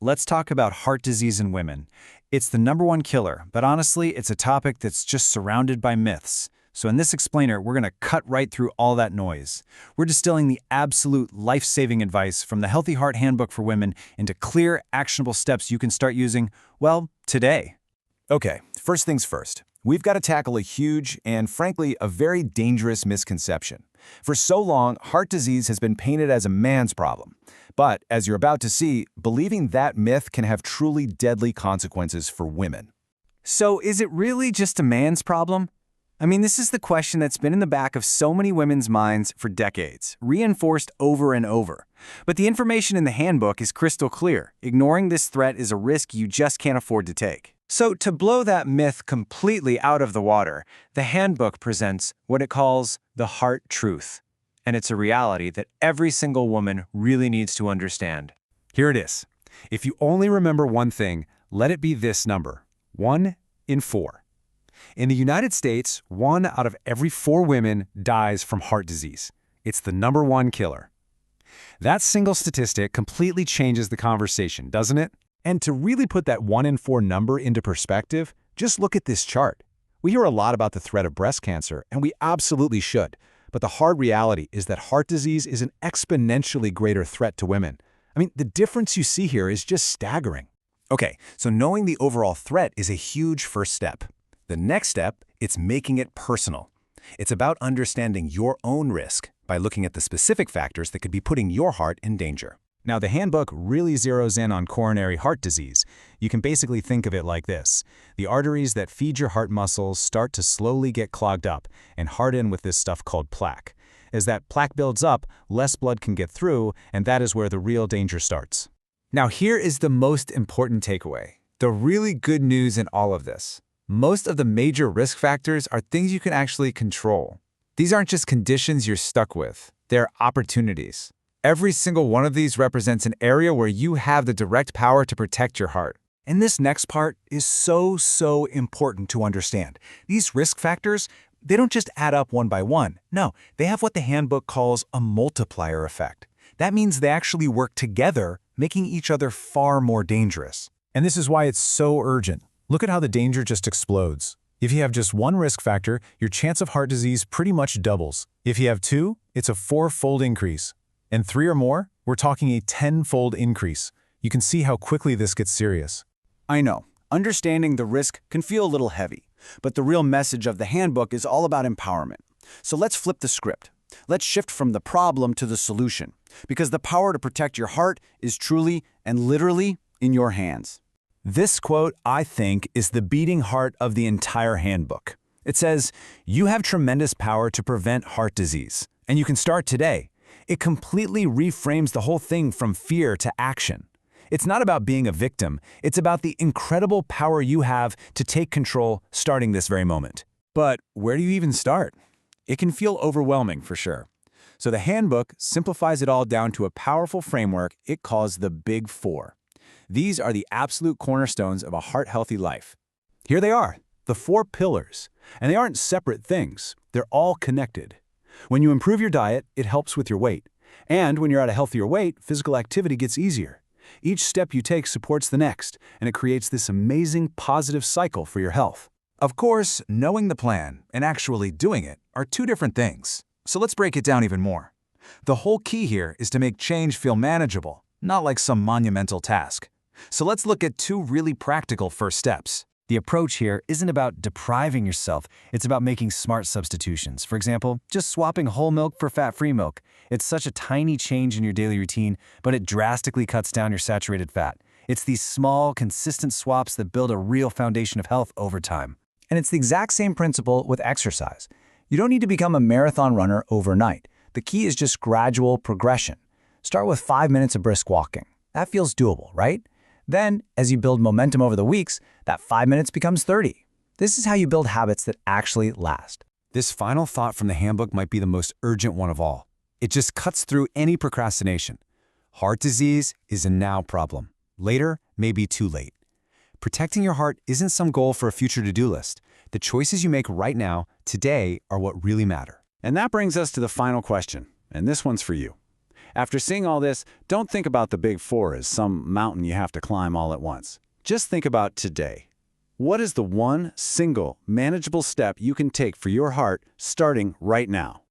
let's talk about heart disease in women. It's the #1 killer, but honestly, it's a topic that's just surrounded by myths. So in this explainer, we're going to cut right through all that noise. We're distilling the absolute life-saving advice from the Healthy Heart Handbook for Women into clear, actionable steps you can start using, well, today. Okay, first things first. We've got to tackle a huge and, frankly, a very dangerous misconception. For so long, heart disease has been painted as a man's problem. But, as you're about to see, believing that myth can have truly deadly consequences for women. So is it really just a man's problem? I mean, this is the question that's been in the back of so many women's minds for decades, reinforced over and over. But the information in the handbook is crystal clear. Ignoring this threat is a risk you just can't afford to take. So to blow that myth completely out of the water, the handbook presents what it calls the heart truth. And it's a reality that every single woman really needs to understand. Here it is. If you only remember one thing, let it be this number: 1 in 4. In the United States, 1 out of every 4 women dies from heart disease. It's the #1 killer. That single statistic completely changes the conversation, doesn't it? And to really put that 1 in 4 number into perspective, just look at this chart. We hear a lot about the threat of breast cancer, and we absolutely should. But the hard reality is that heart disease is an exponentially greater threat to women. I mean, the difference you see here is just staggering. Okay, so knowing the overall threat is a huge first step. The next step, it's making it personal. It's about understanding your own risk by looking at the specific factors that could be putting your heart in danger. Now, the handbook really zeroes in on coronary heart disease. You can basically think of it like this. The arteries that feed your heart muscles start to slowly get clogged up and harden with this stuff called plaque. As that plaque builds up, less blood can get through, and that is where the real danger starts. Now here is the most important takeaway. The really good news in all of this. Most of the major risk factors are things you can actually control. These aren't just conditions you're stuck with. They're opportunities. Every single one of these represents an area where you have the direct power to protect your heart. And this next part is so important to understand. These risk factors, they don't just add up one by one. No, they have what the handbook calls a multiplier effect. That means they actually work together, making each other far more dangerous. And this is why it's so urgent. Look at how the danger just explodes. If you have just one risk factor, your chance of heart disease pretty much doubles. If you have 2, it's a 4-fold increase. And 3 or more, we're talking a 10-fold increase. You can see how quickly this gets serious. I know, understanding the risk can feel a little heavy, but the real message of the handbook is all about empowerment. So let's flip the script. Let's shift from the problem to the solution, because the power to protect your heart is truly and literally in your hands. This quote, I think, is the beating heart of the entire handbook. It says, "You have tremendous power to prevent heart disease, and you can start today." It completely reframes the whole thing from fear to action. It's not about being a victim. It's about the incredible power you have to take control starting this very moment. But where do you even start? It can feel overwhelming for sure. So the handbook simplifies it all down to a powerful framework it calls the Big Four. These are the absolute cornerstones of a heart-healthy life. Here they are, the 4 pillars. And they aren't separate things. They're all connected. When you improve your diet, it helps with your weight. And when you're at a healthier weight, physical activity gets easier. Each step you take supports the next, and it creates this amazing positive cycle for your health. Of course, knowing the plan and actually doing it are 2 different things. So let's break it down even more. The whole key here is to make change feel manageable, not like some monumental task. So let's look at 2 really practical first steps. The approach here isn't about depriving yourself, it's about making smart substitutions. For example, just swapping whole milk for fat-free milk. It's such a tiny change in your daily routine, but it drastically cuts down your saturated fat. It's these small, consistent swaps that build a real foundation of health over time. And it's the exact same principle with exercise. You don't need to become a marathon runner overnight. The key is just gradual progression. Start with 5 minutes of brisk walking. That feels doable, right? Then, as you build momentum over the weeks, that 5 minutes becomes 30. This is how you build habits that actually last. This final thought from the handbook might be the most urgent one of all. It just cuts through any procrastination. Heart disease is a now problem. Later may be too late. Protecting your heart isn't some goal for a future to-do list. The choices you make right now, today, are what really matter. And that brings us to the final question, and this one's for you. After seeing all this, don't think about the big four as some mountain you have to climb all at once. Just think about today. What is the one single, manageable step you can take for your heart starting right now?